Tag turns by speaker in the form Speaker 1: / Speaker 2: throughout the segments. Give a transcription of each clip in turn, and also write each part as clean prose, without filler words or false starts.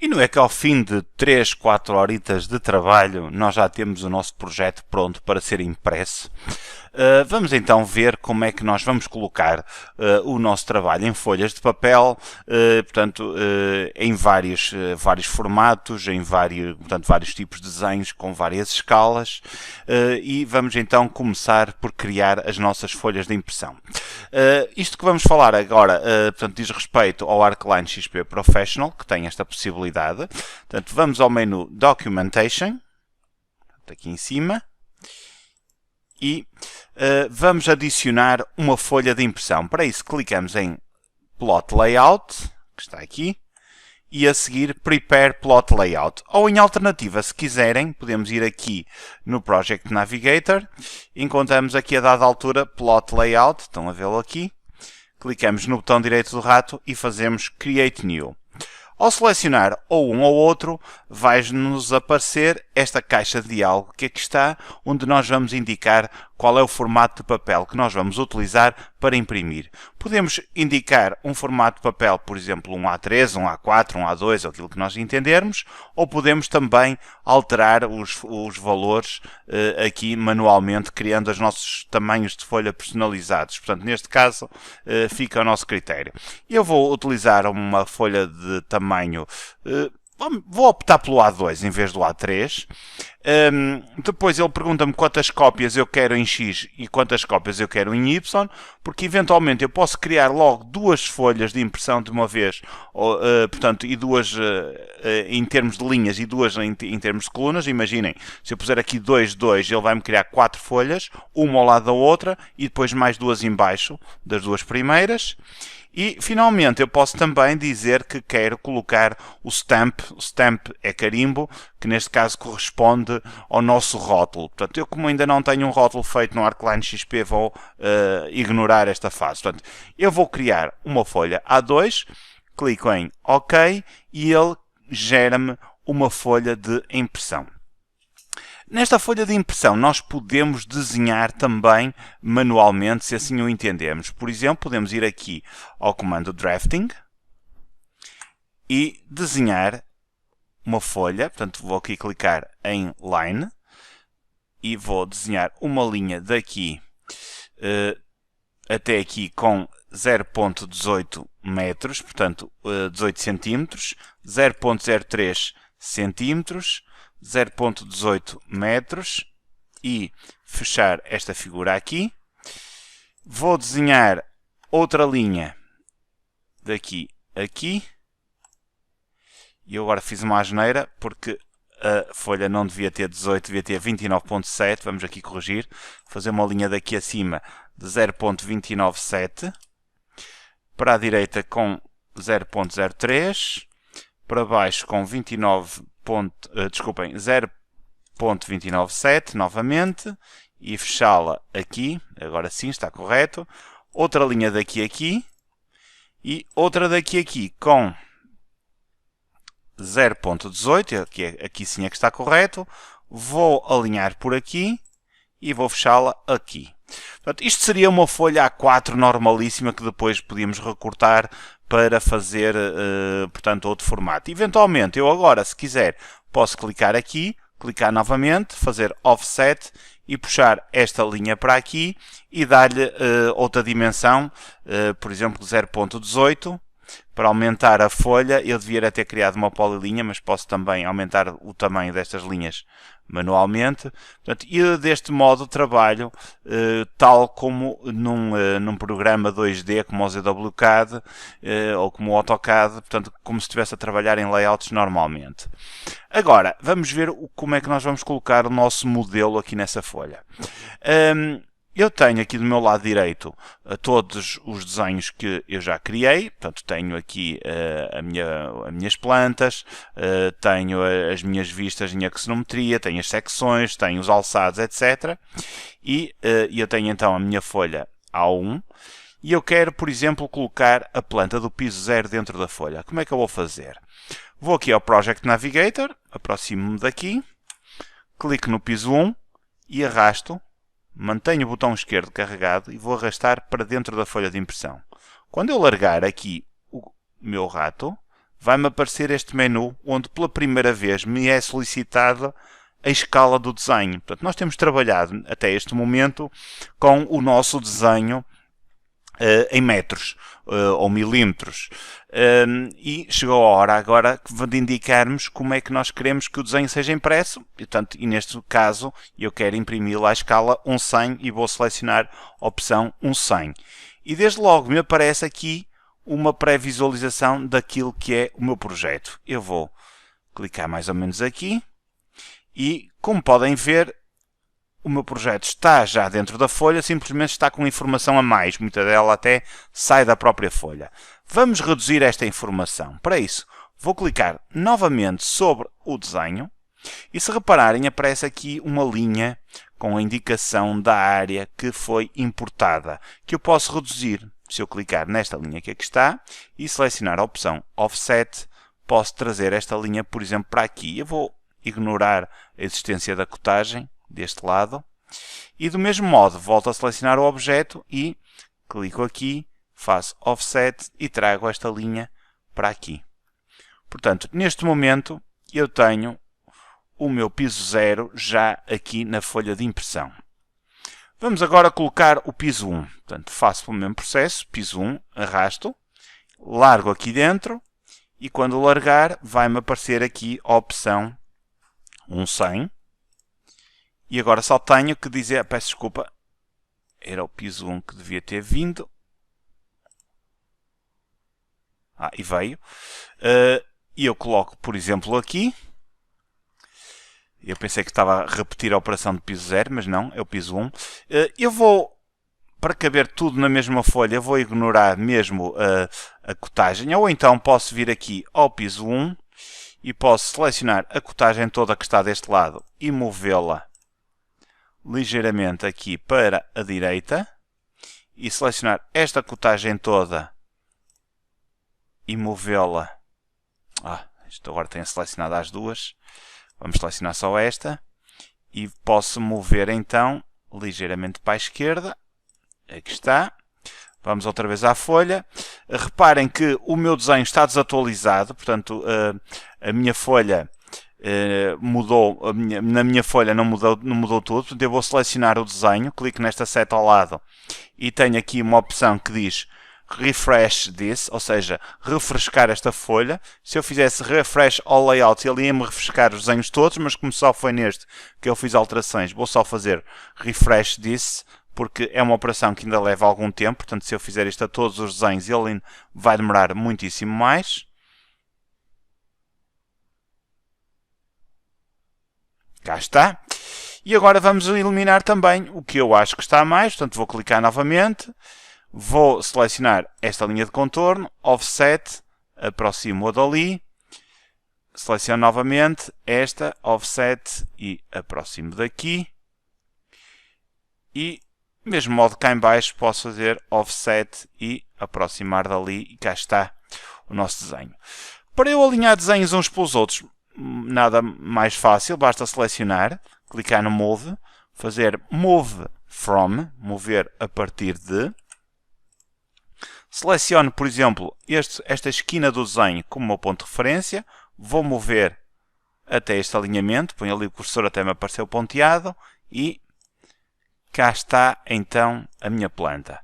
Speaker 1: E não é que ao fim de 3, 4 horitas de trabalho nós já temos o nosso projeto pronto para ser impresso. Vamos então ver como é que nós vamos colocar o nosso trabalho em folhas de papel, portanto, em vários formatos, em vários tipos de desenhos com várias escalas, e vamos então começar por criar as nossas folhas de impressão. Isto que vamos falar agora, portanto, diz respeito ao ArcLine XP Professional, que tem esta possibilidade. Portanto, vamos ao menu Documentation, aqui em cima, e vamos adicionar uma folha de impressão. Para isso, clicamos em Plot Layout, que está aqui, e a seguir Prepare Plot Layout. Ou em alternativa, se quiserem, podemos ir aqui no Project Navigator, encontramos aqui a dada altura Plot Layout, estão a vê-lo aqui, clicamos no botão direito do rato e fazemos Create New. Ao selecionar ou um ou outro, vai-nos aparecer esta caixa de diálogo que aqui está, onde nós vamos indicar qual é o formato de papel que nós vamos utilizar para imprimir. Podemos indicar um formato de papel, por exemplo, um A3, um A4, um A2, aquilo que nós entendermos, ou podemos também alterar os valores aqui manualmente, criando os nossos tamanhos de folha personalizados. Portanto, neste caso, fica ao nosso critério. Eu vou utilizar uma folha de tamanho... Vou optar pelo A2 em vez do A3. Depois ele pergunta-me quantas cópias eu quero em X e quantas cópias eu quero em Y, porque eventualmente eu posso criar logo duas folhas de impressão de uma vez, portanto, e duas em termos de linhas e duas em termos de colunas. Imaginem, se eu puser aqui 2, 2, ele vai-me criar 4 folhas, uma ao lado da outra, e depois mais duas em baixo das duas primeiras. E, finalmente, eu posso também dizer que quero colocar o stamp. O stamp é carimbo, que neste caso corresponde ao nosso rótulo. Portanto, eu como ainda não tenho um rótulo feito no ArcLine XP, vou ignorar esta fase. Portanto, eu vou criar uma folha A2, clico em OK e ele gera-me uma folha de impressão. Nesta folha de impressão nós podemos desenhar também manualmente, se assim o entendemos. Por exemplo, podemos ir aqui ao comando Drafting e desenhar uma folha. Portanto, vou aqui clicar em Line e vou desenhar uma linha daqui até aqui com 0.18 metros, portanto 18 centímetros, 0.03 centímetros, 0.18 metros e fechar esta figura aqui. Vou desenhar outra linha daqui a aqui. E eu agora fiz uma asneira porque a folha não devia ter 18, devia ter 29.7. Vamos aqui corrigir. Fazer uma linha daqui acima de 0.297. Para a direita com 0.03. Para baixo com 0.297 novamente e fechá-la aqui, agora sim está correto. Outra linha daqui a aqui e outra daqui a aqui com 0.18, aqui sim é que está correto. Vou alinhar por aqui e vou fechá-la aqui. Portanto, isto seria uma folha A4 normalíssima que depois podíamos recortar para fazer, portanto, outro formato. Eventualmente, eu agora, se quiser, posso clicar aqui, clicar novamente, fazer Offset e puxar esta linha para aqui e dar-lhe outra dimensão, por exemplo, 0.18. Para aumentar a folha, eu devia ter criado uma polilinha, mas posso também aumentar o tamanho destas linhas manualmente. Portanto, e deste modo trabalho tal como num programa 2D como o ZWCAD ou como o AutoCAD, portanto, como se estivesse a trabalhar em layouts normalmente. Agora, vamos ver como é que nós vamos colocar o nosso modelo aqui nessa folha. Eu tenho aqui do meu lado direito todos os desenhos que eu já criei. Portanto, tenho aqui as minhas plantas, tenho as minhas vistas em axonometria, tenho as secções, tenho os alçados, etc. E eu tenho então a minha folha A1 e eu quero, por exemplo, colocar a planta do piso 0 dentro da folha. Como é que eu vou fazer? Vou aqui ao Project Navigator, aproximo-me daqui, clico no piso 1 e arrasto. Mantenho o botão esquerdo carregado e vou arrastar para dentro da folha de impressão. Quando eu largar aqui o meu rato, vai-me aparecer este menu onde pela primeira vez me é solicitada a escala do desenho. Portanto, nós temos trabalhado até este momento com o nosso desenho em metros ou milímetros. E chegou a hora agora de indicarmos como é que nós queremos que o desenho seja impresso. E neste caso, eu quero imprimi-lo à escala 1/100 e vou selecionar a opção 1/100. E desde logo me aparece aqui uma pré-visualização daquilo que é o meu projeto. Eu vou clicar mais ou menos aqui e, como podem ver, o meu projeto está já dentro da folha, simplesmente está com informação a mais. Muita dela até sai da própria folha. Vamos reduzir esta informação. Para isso, vou clicar novamente sobre o desenho e, se repararem, aparece aqui uma linha com a indicação da área que foi importada, que eu posso reduzir. Se eu clicar nesta linha que aqui está e selecionar a opção Offset, posso trazer esta linha, por exemplo, para aqui. Eu vou ignorar a existência da cotagem deste lado. E do mesmo modo, volto a selecionar o objeto e clico aqui, faço Offset e trago esta linha para aqui. Portanto, neste momento, eu tenho o meu piso 0 já aqui na folha de impressão. Vamos agora colocar o piso 1. Portanto, faço o mesmo processo, piso 1, arrasto, largo aqui dentro e quando largar vai-me aparecer aqui a opção 1/100. E agora só tenho que dizer, peço desculpa, era o piso 1 que devia ter vindo. E veio. E eu coloco, por exemplo, aqui. Eu pensei que estava a repetir a operação de piso 0, mas não, é o piso 1. Eu vou, para caber tudo na mesma folha, vou ignorar mesmo a cotagem. Ou então posso vir aqui ao piso 1 e posso selecionar a cotagem toda que está deste lado e movê-la ligeiramente aqui para a direita e selecionar esta cotagem toda e movê-la. Isto agora tem selecionado as duas. Vamos selecionar só esta e posso mover então ligeiramente para a esquerda. Aqui está. Vamos outra vez à folha. Reparem que o meu desenho está desatualizado, portanto a minha folha mudou, na minha folha não mudou tudo, portanto eu vou selecionar o desenho, clico nesta seta ao lado e tenho aqui uma opção que diz Refresh This, ou seja, refrescar esta folha. Se eu fizesse Refresh All Layout, ele ia-me refrescar os desenhos todos, mas como só foi neste que eu fiz alterações, vou só fazer Refresh This, porque é uma operação que ainda leva algum tempo, portanto se eu fizer isto a todos os desenhos, ele vai demorar muitíssimo mais. Cá está. E agora vamos eliminar também o que eu acho que está a mais. Portanto, vou clicar novamente. Vou selecionar esta linha de contorno. Offset. Aproximo-a dali. Seleciono novamente esta. Offset. E aproximo daqui. E, mesmo modo cá em baixo, posso fazer Offset e aproximar dali. E cá está o nosso desenho. Para eu alinhar desenhos uns pelos outros, nada mais fácil, basta selecionar, clicar no Move, fazer Move From, mover a partir de. Seleciono, por exemplo, esta esquina do desenho como meu ponto de referência, vou mover até este alinhamento, ponho ali o cursor até me aparecer o ponteado e cá está então a minha planta.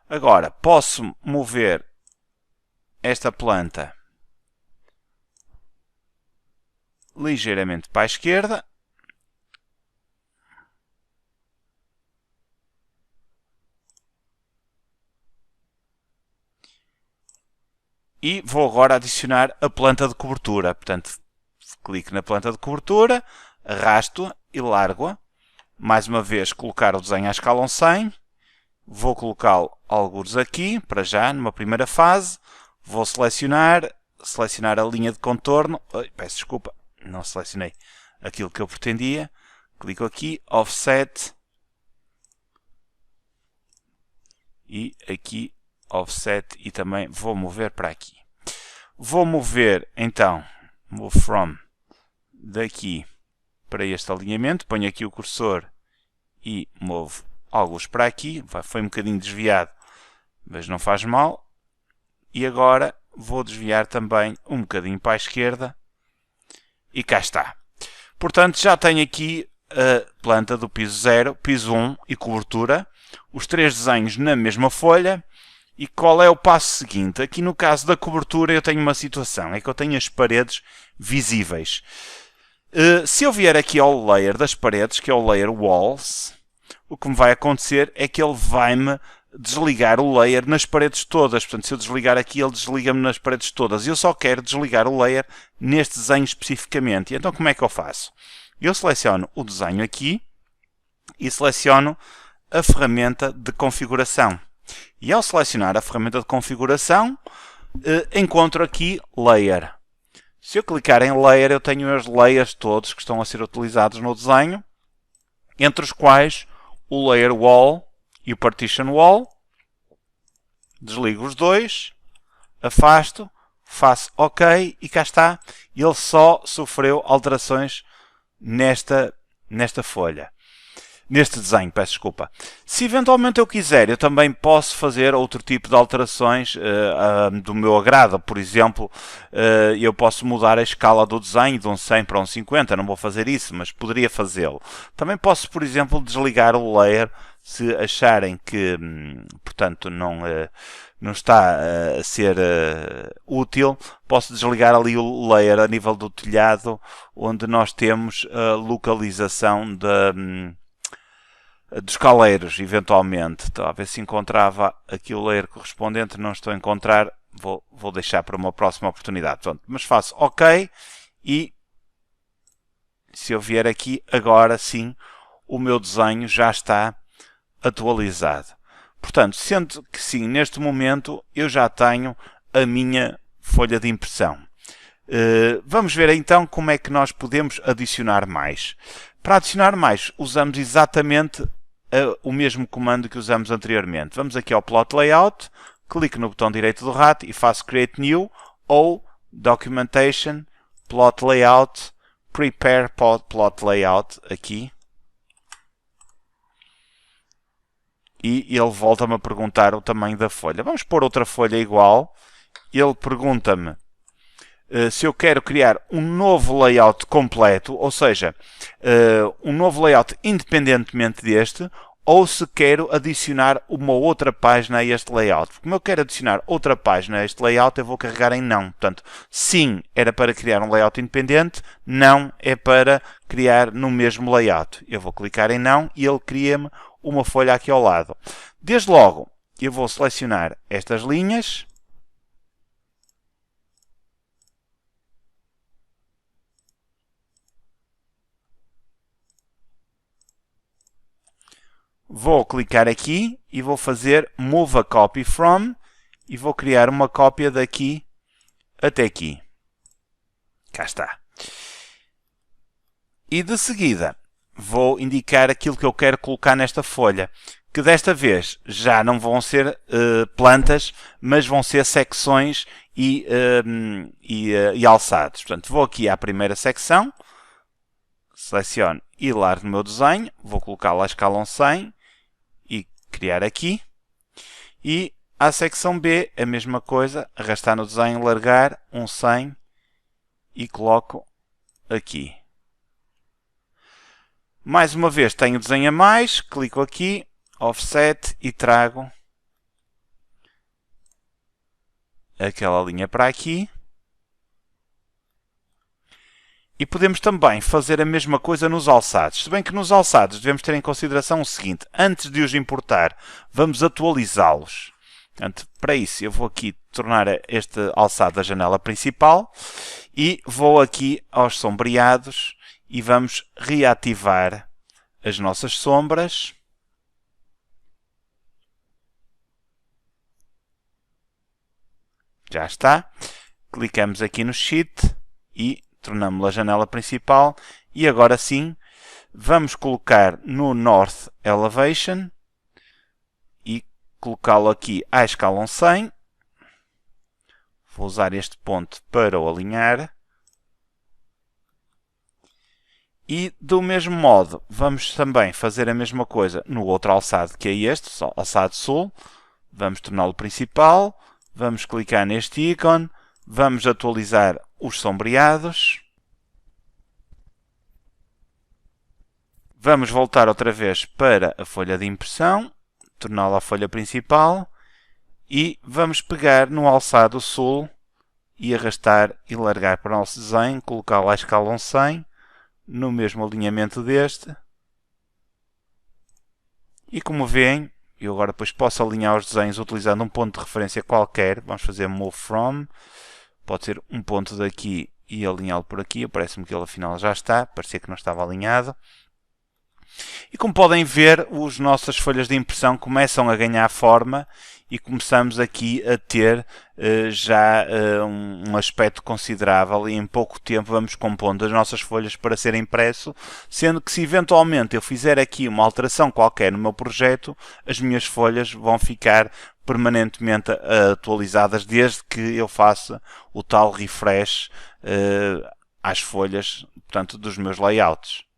Speaker 1: Agora, posso mover esta planta ligeiramente para a esquerda e vou agora adicionar a planta de cobertura. Portanto, clico na planta de cobertura, arrasto-a e largo-a. Mais uma vez, colocar o desenho à escala 1/100. Vou colocá-lo algures aqui, para já, numa primeira fase. Vou selecionar a linha de contorno. Peço desculpa, não selecionei aquilo que eu pretendia. Clico aqui, Offset. E aqui, Offset. E também vou mover para aqui. Vou mover, então, Move From, daqui para este alinhamento. Ponho aqui o cursor e movo alguns para aqui. Foi um bocadinho desviado, mas não faz mal. E agora vou desviar também um bocadinho para a esquerda e cá está. Portanto, já tenho aqui a planta do piso 0, piso 1 e cobertura, os três desenhos na mesma folha. E qual é o passo seguinte? Aqui no caso da cobertura eu tenho uma situação, é que eu tenho as paredes visíveis. Se eu vier aqui ao layer das paredes, que é o layer walls, o que me vai acontecer é que ele vai-me desligar o layer nas paredes todas. Portanto, se eu desligar aqui, ele desliga-me nas paredes todas. Eu só quero desligar o layer neste desenho especificamente. E então como é que eu faço? Eu seleciono o desenho aqui e seleciono a ferramenta de configuração. E ao selecionar a ferramenta de configuração, encontro aqui Layer. Se eu clicar em Layer, eu tenho os layers todos que estão a ser utilizados no desenho, entre os quais o Layer Wall e o Partition Wall. Desligo os dois, afasto, faço OK e cá está. Ele só sofreu alterações nesta folha. Neste desenho, peço desculpa. Se eventualmente eu quiser, eu também posso fazer outro tipo de alterações do meu agrado. Por exemplo, eu posso mudar a escala do desenho de um 100 para um 50. Não vou fazer isso, mas poderia fazê-lo. Também posso, por exemplo, desligar o layer se acharem que, portanto, não está a ser útil. Posso desligar ali o layer a nível do telhado, onde nós temos a localização dos caleiros, eventualmente. Estou a ver se encontrava aqui o layer correspondente, não estou a encontrar, vou deixar para uma próxima oportunidade. Pronto, mas faço OK e se eu vier aqui, agora sim, o meu desenho já está atualizado. Portanto, sendo que sim, neste momento eu já tenho a minha folha de impressão. Vamos ver então como é que nós podemos adicionar mais. Para adicionar mais, usamos exatamente o mesmo comando que usamos anteriormente. Vamos aqui ao Plot Layout, clico no botão direito do rato e faço Create New ou Documentation, Plot Layout, Prepare Plot Layout aqui. E ele volta-me a perguntar o tamanho da folha. Vamos pôr outra folha igual. Ele pergunta-me se eu quero criar um novo layout completo, ou seja, um novo layout independentemente deste, ou se quero adicionar uma outra página a este layout. Como eu quero adicionar outra página a este layout, eu vou carregar em não. Portanto, sim era para criar um layout independente, não é para criar no mesmo layout. Eu vou clicar em não e ele cria-me uma folha aqui ao lado. Desde logo, eu vou selecionar estas linhas. Vou clicar aqui e vou fazer Move a Copy From e vou criar uma cópia daqui até aqui. Cá está. E de seguida vou indicar aquilo que eu quero colocar nesta folha, que desta vez já não vão ser plantas, mas vão ser secções e alçados. Portanto, vou aqui à primeira secção, seleciono e largo no meu desenho, vou colocar lá a escala 100 e criar aqui. E à secção B, a mesma coisa, arrastar no desenho, largar, 100 e coloco aqui. Mais uma vez tenho o desenho a mais, clico aqui, Offset e trago aquela linha para aqui. E podemos também fazer a mesma coisa nos alçados. Se bem que nos alçados devemos ter em consideração o seguinte: antes de os importar, vamos atualizá-los. Portanto, para isso eu vou aqui tornar este alçado da janela principal e vou aqui aos sombreados e vamos reativar as nossas sombras. Já está. Clicamos aqui no Sheet e tornamos a janela principal. E agora sim, vamos colocar no North Elevation e colocá-lo aqui à escala 100. Vou usar este ponto para o alinhar. E do mesmo modo, vamos também fazer a mesma coisa no outro alçado, que é este, alçado sul. Vamos torná-lo principal, Vamos clicar neste ícone, vamos atualizar os sombreados. Vamos voltar outra vez para a folha de impressão, torná-la a folha principal e vamos pegar no alçado sul e arrastar e largar para o nosso desenho, colocar lá a escala 100 no mesmo alinhamento deste. E como veem, eu agora depois posso alinhar os desenhos utilizando um ponto de referência qualquer. Vamos fazer Move From, pode ser um ponto daqui e alinhá-lo por aqui. Parece-me que ele afinal já está, parecia que não estava alinhado. E como podem ver, as nossas folhas de impressão começam a ganhar forma e começamos aqui a ter já um aspecto considerável e em pouco tempo vamos compondo as nossas folhas para ser impresso, sendo que se eventualmente eu fizer aqui uma alteração qualquer no meu projeto, as minhas folhas vão ficar permanentemente atualizadas desde que eu faça o tal refresh às folhas, portanto, dos meus layouts.